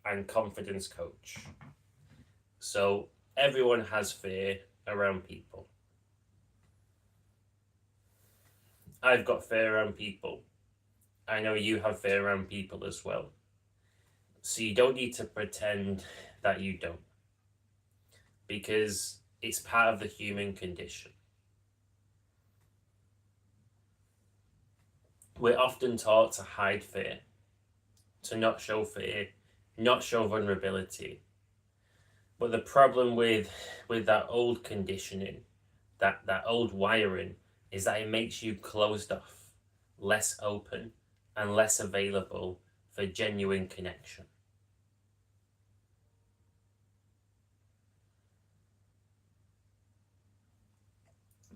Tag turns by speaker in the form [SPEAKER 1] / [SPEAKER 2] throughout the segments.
[SPEAKER 1] and confidence coach. So everyone has fear around people. I've got fear around people. I know you have fear around people as well. So you don't need to pretend that you don't, because it's part of the human condition. We're often taught to hide fear, to not show fear, not show vulnerability. But the problem with that old conditioning, that old wiring, is that it makes you closed off, less open, and less available for genuine connection.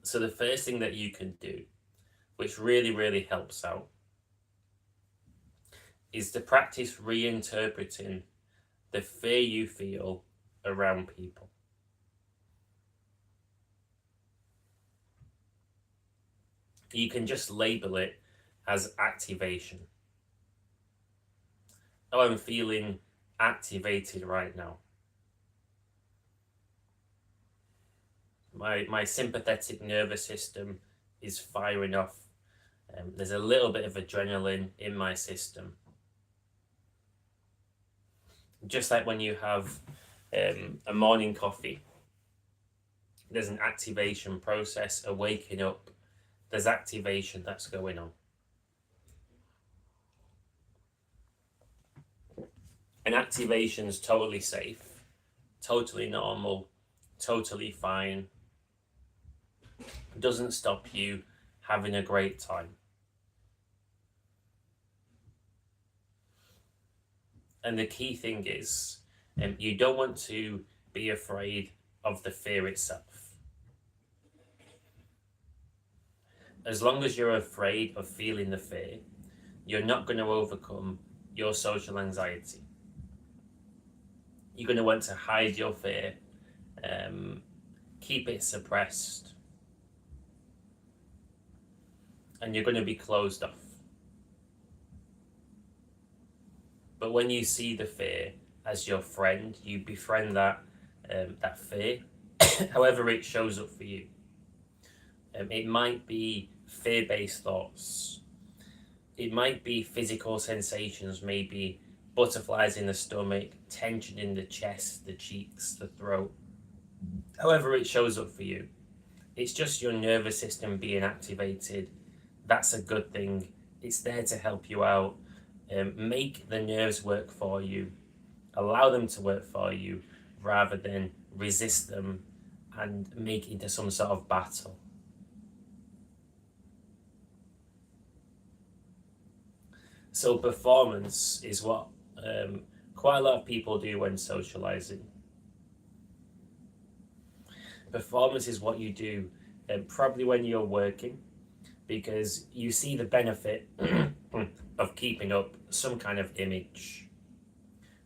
[SPEAKER 1] So the first thing that you can do, which really helps out, is to practice reinterpreting the fear you feel around people. You can just label it as activation. Oh, I'm feeling activated right now. My sympathetic nervous system is firing off. There's a little bit of adrenaline in my system. Just like when you have a morning coffee, there's an activation process, a waking up. There's activation that's going on. And activation is totally safe, totally normal, totally fine. It doesn't stop you having a great time. And the key thing is, you don't want to be afraid of the fear itself. As long as you're afraid of feeling the fear, you're not going to overcome your social anxiety. You're going to want to hide your fear, keep it suppressed, and you're going to be closed off. But when you see the fear as your friend, you befriend that fear, however it shows up for you. It might be fear-based thoughts. It might be physical sensations, maybe butterflies in the stomach, tension in the chest, the cheeks, the throat. However it shows up for you. It's just your nervous system being activated. That's a good thing. It's there to help you out. Make the nerves work for you. Allow them to work for you rather than resist them and make it into some sort of battle. So performance is what quite a lot of people do when socializing. Performance is what you do probably when you're working, because you see the benefit of keeping up some kind of image,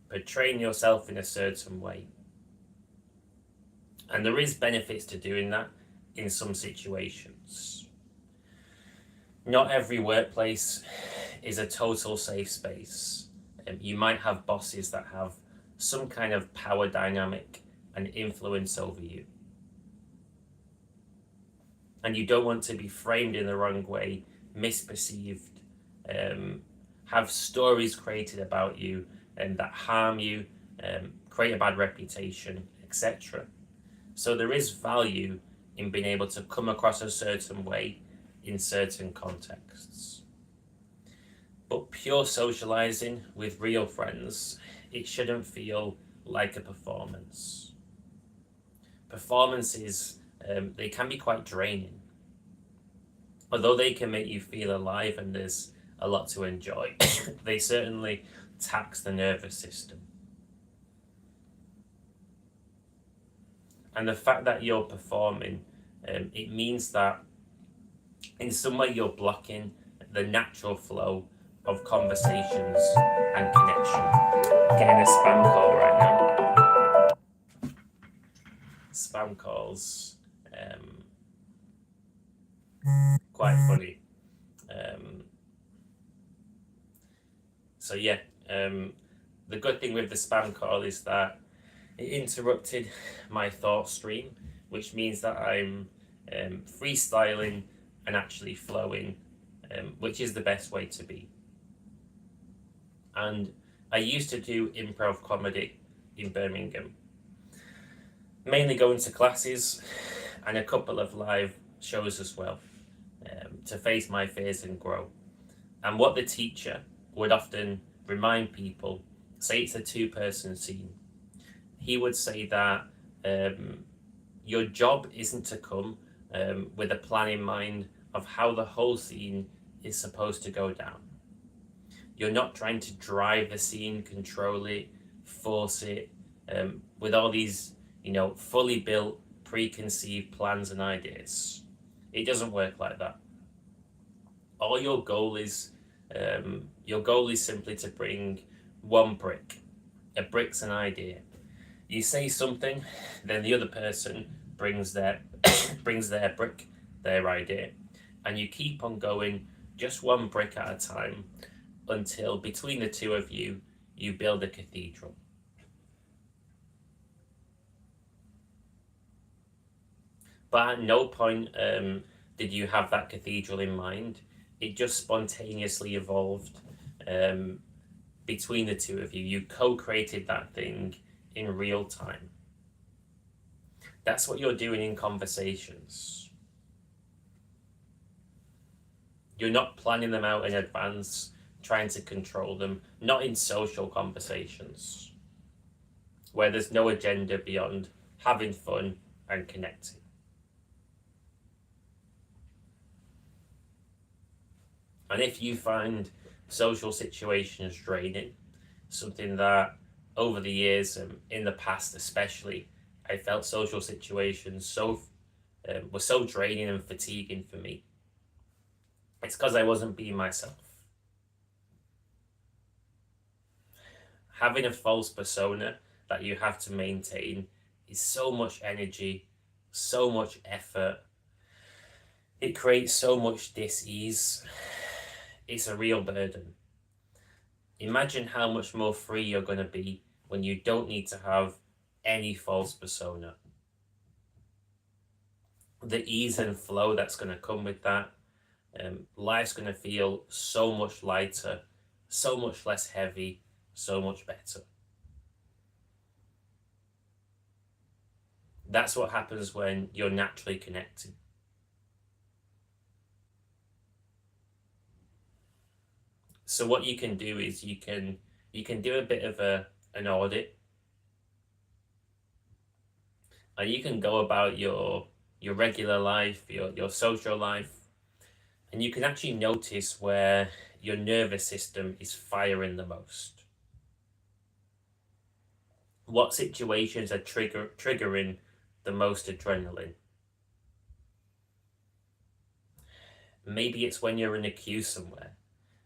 [SPEAKER 1] portraying yourself in a certain way. And there is benefits to doing that in some situations. Not every workplace is a total safe space. You might have bosses that have some kind of power dynamic and influence over you. And you don't want to be framed in the wrong way, misperceived, have stories created about you that harm you, create a bad reputation, etc. So there is value in being able to come across a certain way in certain contexts. But pure socializing with real friends, it shouldn't feel like a performance. Performances, they can be quite draining. Although they can make you feel alive and there's a lot to enjoy, they certainly tax the nervous system. And the fact that you're performing, it means that in some way you're blocking the natural flow of conversations and connection. Getting a spam call right now. Spam calls, quite funny. So yeah, The good thing with the spam call is that it interrupted my thought stream, which means that I'm freestyling and actually flowing, which is the best way to be. And I used to do improv comedy in Birmingham, mainly going to classes and a couple of live shows as well, to face my fears and grow. And what the teacher would often remind people, say it's a two-person scene, he would say that your job isn't to come with a plan in mind of how the whole scene is supposed to go down. You're not trying to drive the scene, control it, force it, with all these, fully built, preconceived plans and ideas. It doesn't work like that. All your goal is simply to bring one brick. A brick's an idea. You say something, then the other person brings their brick, their idea, and you keep on going just one brick at a time until between the two of you, you build a cathedral. But at no point did you have that cathedral in mind. It just spontaneously evolved between the two of you. You co-created that thing in real time. That's what you're doing in conversations. You're not planning them out in advance, trying to control them, not in social conversations, where there's no agenda beyond having fun and connecting. And if you find social situations draining, something that over the years, in the past especially, I felt social situations were so draining and fatiguing for me. It's because I wasn't being myself. Having a false persona that you have to maintain is so much energy, so much effort. It creates so much dis-ease. It's a real burden. Imagine how much more free you're going to be when you don't need to have any false persona. The ease and flow that's going to come with that, life's going to feel so much lighter, so much less heavy, so much better. That's what happens when you're naturally connected. So what you can do is you can do a bit of an audit, and you can go about your regular life, your social life, and you can actually notice where your nervous system is firing the most. What situations are triggering the most adrenaline? Maybe it's when you're in a queue somewhere.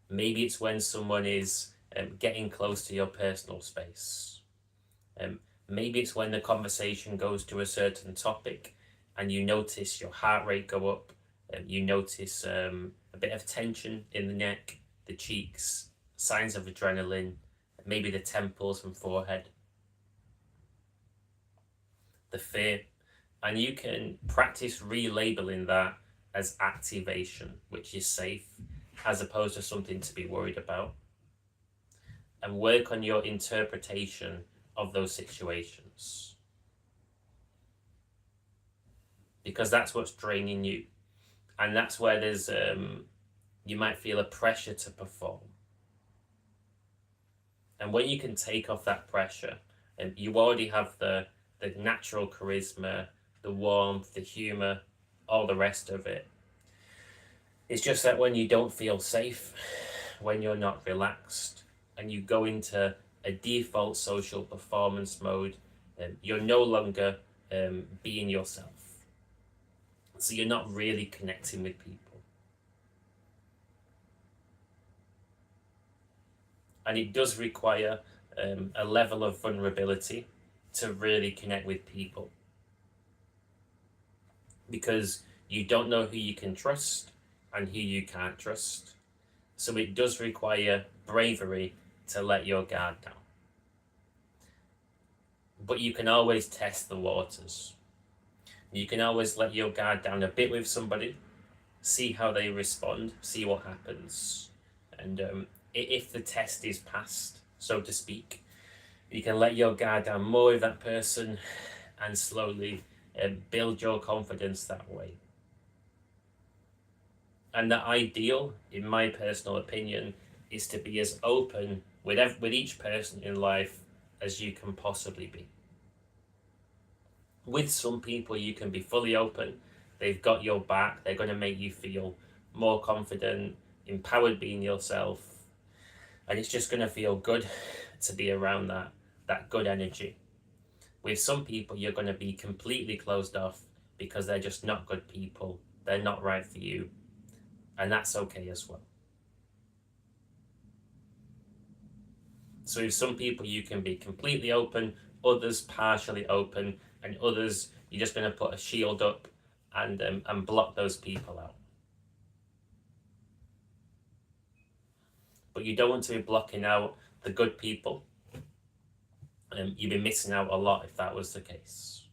[SPEAKER 1] Maybe it's when someone is getting close to your personal space. Maybe it's when the conversation goes to a certain topic and you notice your heart rate go up. You notice a bit of tension in the neck, the cheeks, signs of adrenaline, maybe the temples and forehead, the fear. And you can practice relabeling that as activation, which is safe, as opposed to something to be worried about, and work on your interpretation of those situations, because that's what's draining you, and that's where there's you might feel a pressure to perform. And when you can take off that pressure, and you already have the natural charisma, the warmth, the humor, all the rest of it. It's just that when you don't feel safe, when you're not relaxed, and you go into a default social performance mode, you're no longer being yourself. So you're not really connecting with people. And it does require a level of vulnerability to really connect with people, because you don't know who you can trust and who you can't trust. So it does require bravery to let your guard down. but you can always test the waters. You can always let your guard down a bit with somebody, see how they respond, see what happens. And if the test is passed, so to speak, you can let your guard down more with that person and slowly build your confidence that way. And the ideal, in my personal opinion, is to be as open with each person in life as you can possibly be. With some people, you can be fully open. They've got your back. They're going to make you feel more confident, empowered being yourself. And it's just going to feel good to be around that good energy. With some people, you're going to be completely closed off because they're just not good people. They're not right for you. And that's okay as well. So with some people, you can be completely open, others partially open, and others you're just going to put a shield up and block those people out. But you don't want to be blocking out the good people. You'd be missing out a lot if that was the case.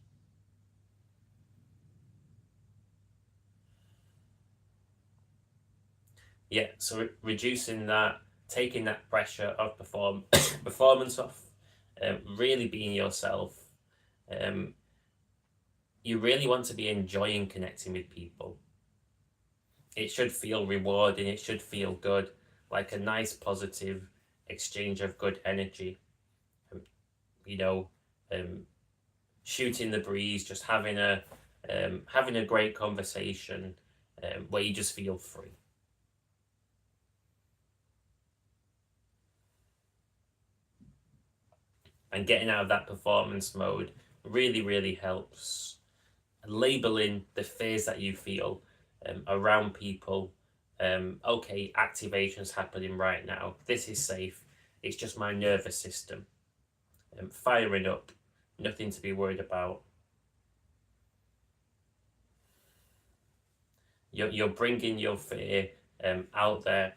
[SPEAKER 1] Yeah, so reducing that, taking that pressure of performance off, really being yourself. You really want to be enjoying connecting with people. It should feel rewarding, it should feel good, like a nice positive exchange of good energy. You know, shooting the breeze, just having a great conversation where you just feel free. And getting out of that performance mode really, really helps. Labeling the fears that you feel around people. Okay, activation's happening right now. This is safe. It's just my nervous system firing up. Nothing to be worried about. You're bringing your fear out there,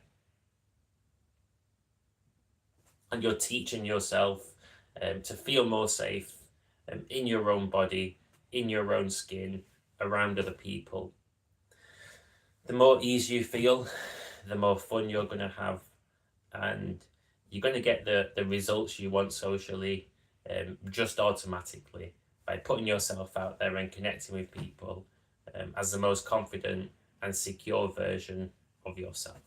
[SPEAKER 1] and you're teaching yourself to feel more safe in your own body, in your own skin, around other people. The more ease you feel, the more fun you're going to have, and you're going to get the results you want socially just automatically by putting yourself out there and connecting with people as the most confident and secure version of yourself.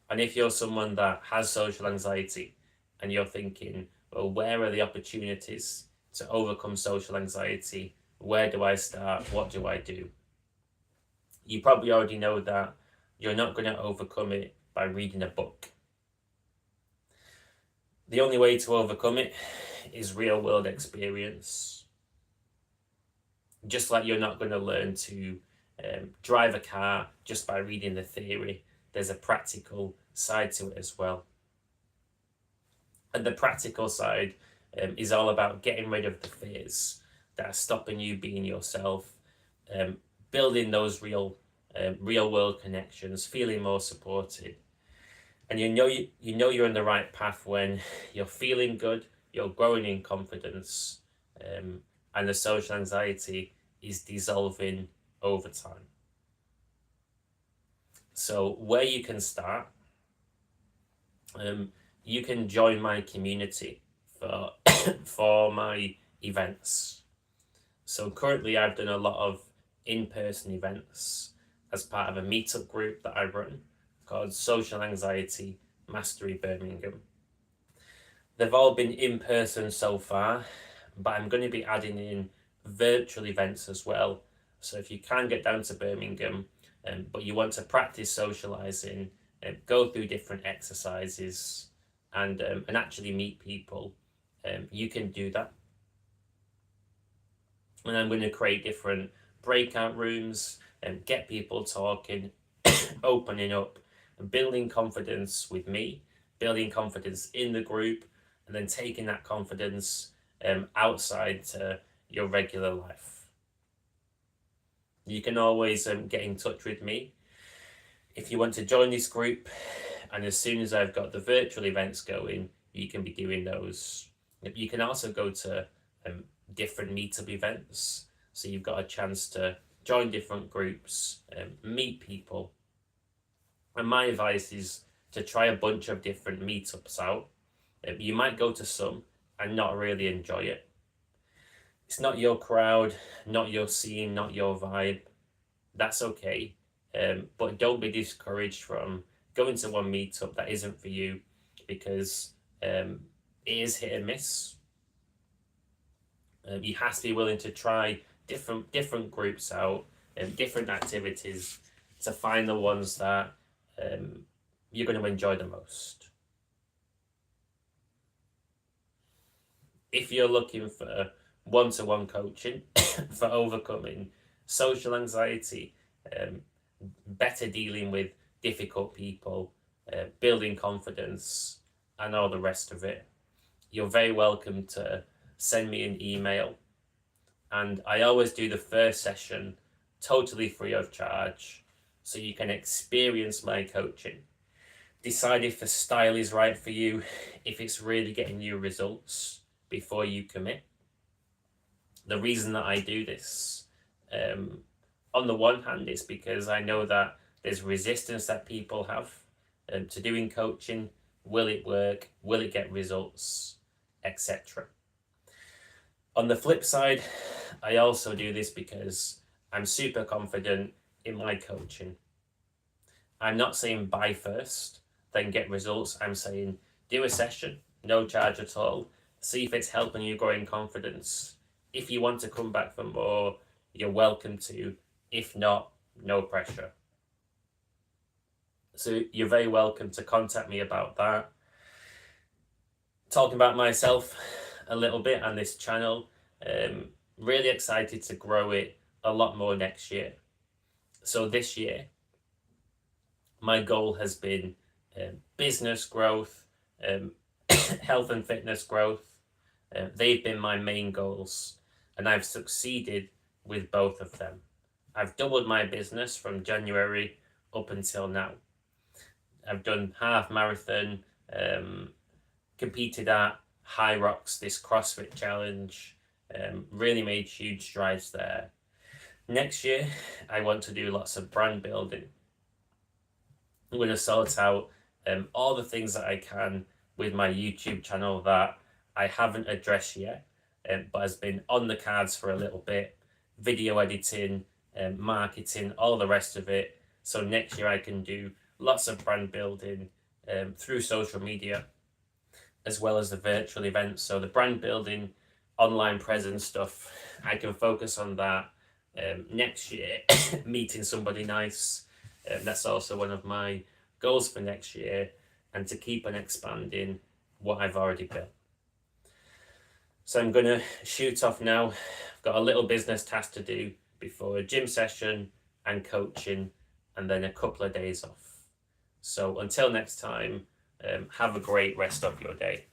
[SPEAKER 1] And if you're someone that has social anxiety and you're thinking, well, where are the opportunities to overcome social anxiety? Where do I start? What do I do? You probably already know that you're not going to overcome it by reading a book. The only way to overcome it is real world experience. Just like you're not going to learn to drive a car just by reading the theory, there's a practical side to it as well. And the practical side is all about getting rid of the fears that are stopping you being yourself, building those real world connections, feeling more supported. And you know you're on the right path when you're feeling good, you're growing in confidence, and the social anxiety is dissolving over time. So where you can start, you can join my community for for my events. So currently I've done a lot of in-person events as part of a meetup group that I run called Social Anxiety Mastery Birmingham. They've all been in person so far, but I'm going to be adding in virtual events as well. So if you can get down to Birmingham, but you want to practice socializing, go through different exercises, and actually meet people, you can do that. And I'm going to create different breakout rooms and get people talking, opening up, and building confidence with me, building confidence in the group, and then taking that confidence outside to your regular life. You can always get in touch with me if you want to join this group, and as soon as I've got the virtual events going, you can be doing those. You can also go to different meetup events, so you've got a chance to join different groups, meet people. And my advice is to try a bunch of different meetups out. You might go to some and not really enjoy it. It's not your crowd, not your scene, not your vibe. That's okay. But don't be discouraged from going to one meetup that isn't for you, because it is hit and miss. You have to be willing to try different groups out and different activities to find the ones that you're going to enjoy the most. If you're looking for one-to-one coaching for overcoming social anxiety, better dealing with difficult people, building confidence, and all the rest of it, you're very welcome to send me an email. And I always do the first session totally free of charge, so you can experience my coaching. Decide if the style is right for you, if it's really getting you results before you commit. The reason that I do this, on the one hand, is because I know that there's resistance that people have to doing coaching. Will it work? Will it get results? Etc. On the flip side, I also do this because I'm super confident in my coaching. I'm not saying buy first, then get results. I'm saying do a session, no charge at all. See if it's helping you grow in confidence. If you want to come back for more, you're welcome to. If not, no pressure. So you're very welcome to contact me about that. Talking about myself a little bit on this channel, really excited to grow it a lot more next year. So this year, my goal has been business growth, health and fitness growth. They've been my main goals, and I've succeeded with both of them. I've doubled my business from January up until now. I've done half marathon, competed at High Rocks, this CrossFit challenge, really made huge strides there. Next year, I want to do lots of brand building. I'm going to sort out all the things that I can with my YouTube channel that I haven't addressed yet, but has been on the cards for a little bit. Video editing, marketing, all the rest of it. So next year I can do lots of brand building through social media, as well as the virtual events. So the brand building, online presence stuff, I can focus on that next year. Meeting somebody nice, that's also one of my goals for next year, and to keep on expanding what I've already built. So I'm going to shoot off now. I've got a little business task to do before a gym session and coaching, and then a couple of days off. So until next time, have a great rest of your day.